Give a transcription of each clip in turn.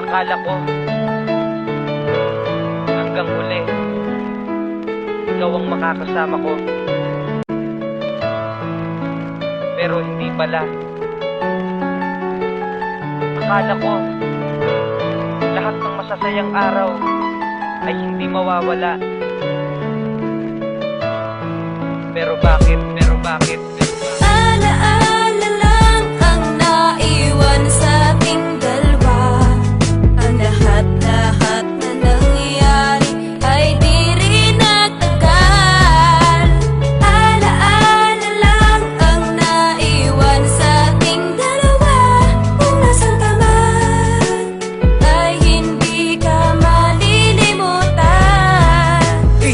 Akala ko hanggang huli ikaw ang makakasama ko, pero hindi pala. Akala ko lahat ng masasayang araw ay hindi mawawala, pero bakit? Alaala lang ang naiwan sa ating dalawa. Ang lahat-lahat na nangyayari ay di rin nagtagal. Alaala lang ang naiwan sa ating dalawa. Kung nasan ka man ay hindi ka malilimutan.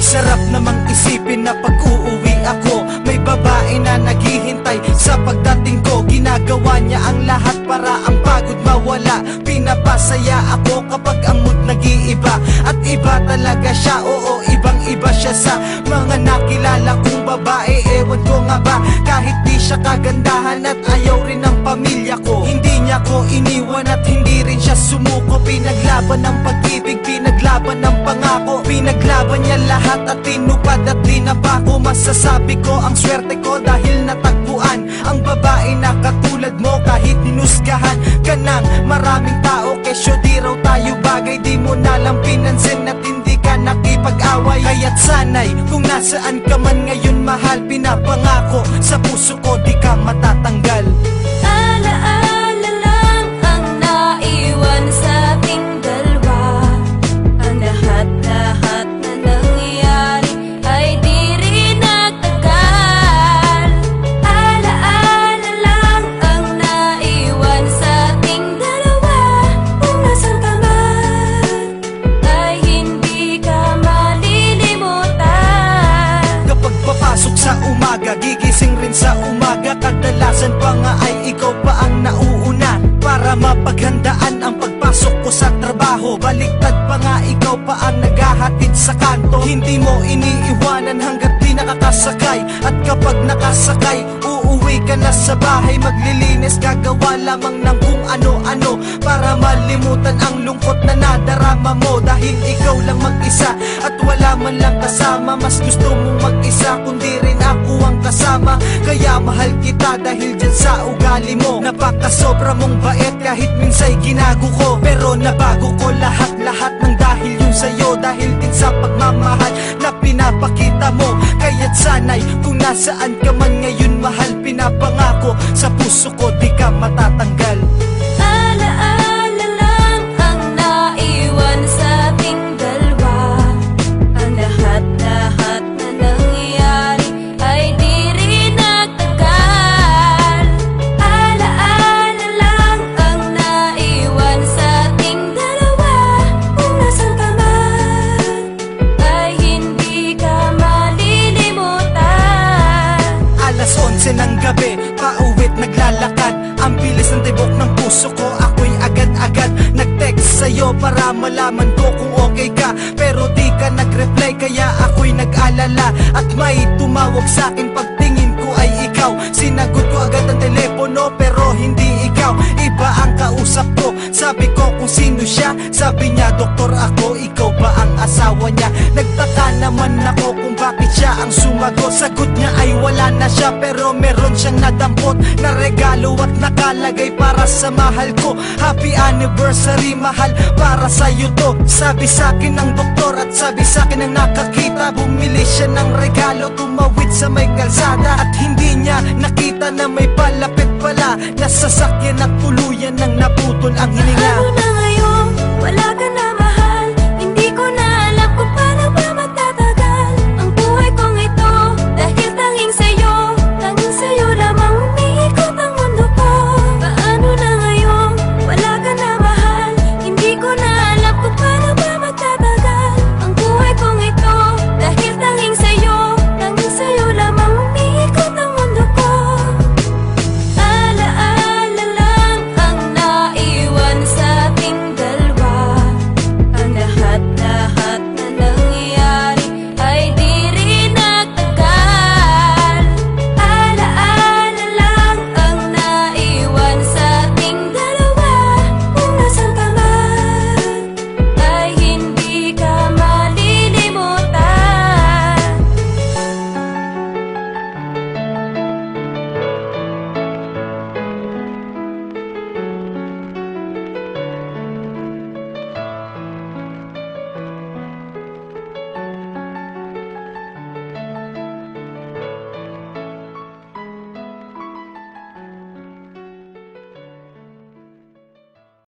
Sarap namang isipin na pag-uuwi ako, may babae na naghihintay sa pagdating ko. Ginagawa niya ang lahat para ang pagod mawala. Pinapasaya ako kapag ang mood nag-iiba. At iba talaga siya, oo, ibang-iba siya sa mga nakilala kong babae. Ewan ko nga ba, kahit di siya kagandahan at ayaw rin ng pamilya ko, hindi niya ko iniwan at hindi rin siya sumuko. Pinaglaban ng pag-ibig, pinaglaban ng pangako, pinaglaban niya lahat at tinupad at dinapako. Masasabi ko ang swerte ko dahil natagpuan ang babae na katulad mo. Kahit hinusgahan ka ng maraming tao, kesyo di raw tayo bagay, di mo nalang pinansin at hindi ka nakipag-away. Kaya't sanay kung nasaan ka man ngayon mahal, pinapangako sa puso ko di ka matatanggal. Alaala lang ang naiwan sa ating dalawa. Ang lahat-lahat na nangyayari ay di rin nagtagal. Alaala lang ang naiwan sa ating dalawa. Kung nasan ka man ay hindi ka malilimutan. Kapag papasok sa umaga, gigising rin sa umaga, kadalasan pa nga ay ikaw pa ang nauuna para mapaghandaan ang pagpasok ko sa trabaho. Baliktad pa nga, ikaw pa ang naghahatid sa kanto. Hindi mo iniiwanan hanggat di nakakasakay, at kapag nakasakay, uuwi ka na sa bahay. Maglilinis, gagawa lamang ng kung ano-ano para malimutan ang lungkot na nadarama mo. Dahil ikaw lang mag-isa at wala man lang kasama, mas gusto mong mag-isa kundi rin ako ang kasama. Kaya mahal kita dahil dyan sa ugali mo. Napakasobra mong bait kahit minsa'y ginago ko, pero nabago ko lahat-lahat ng dahil yun sa'yo. Dahil din sa pagmamahal na pinapakita mo. Kaya't sanay kung nasaan ka man ngayon mahal, pinapangako sa puso ko di ka matatanggal. Alaala lang ang naiwan sa ating dalawa. Ang lahat-lahat na nangyayari ay di rin nagtagal. Alaala lang ang naiwan sa ating dalawa. Kung nasan ka man ay hindi ka malilimutan. Alas 11 ng gabi, pauwit naglalakad. Ang bilis ng tibok ng puso ko, ako'y agad-agad nag-text sa'yo para malaman ko kung okay ka. Pero di ka nag-reply kaya ako'y nag-alala, at may tumawag sa'kin pagtingin ko ay ikaw. Sinagot ko agad ang telepono pero hindi ikaw, iba ang kausap ko. Sabi ko kung sino siya, sabi niya doktor ako, ikaw ba ang asawa niya? Nagtaka naman ako kung bakit siya ang sumagot. Sagot niya ay wala na siya pero meron siyang nadampot na regalo at nakalagay para sa mahal ko. Happy anniversary mahal, para sa'yo to. Sabi sa'kin ng doktor at sabi sa'kin ng nakakita, bumili siya ng regalo, tumawid sa may kalsada at hindi niya nakita na may palapit pala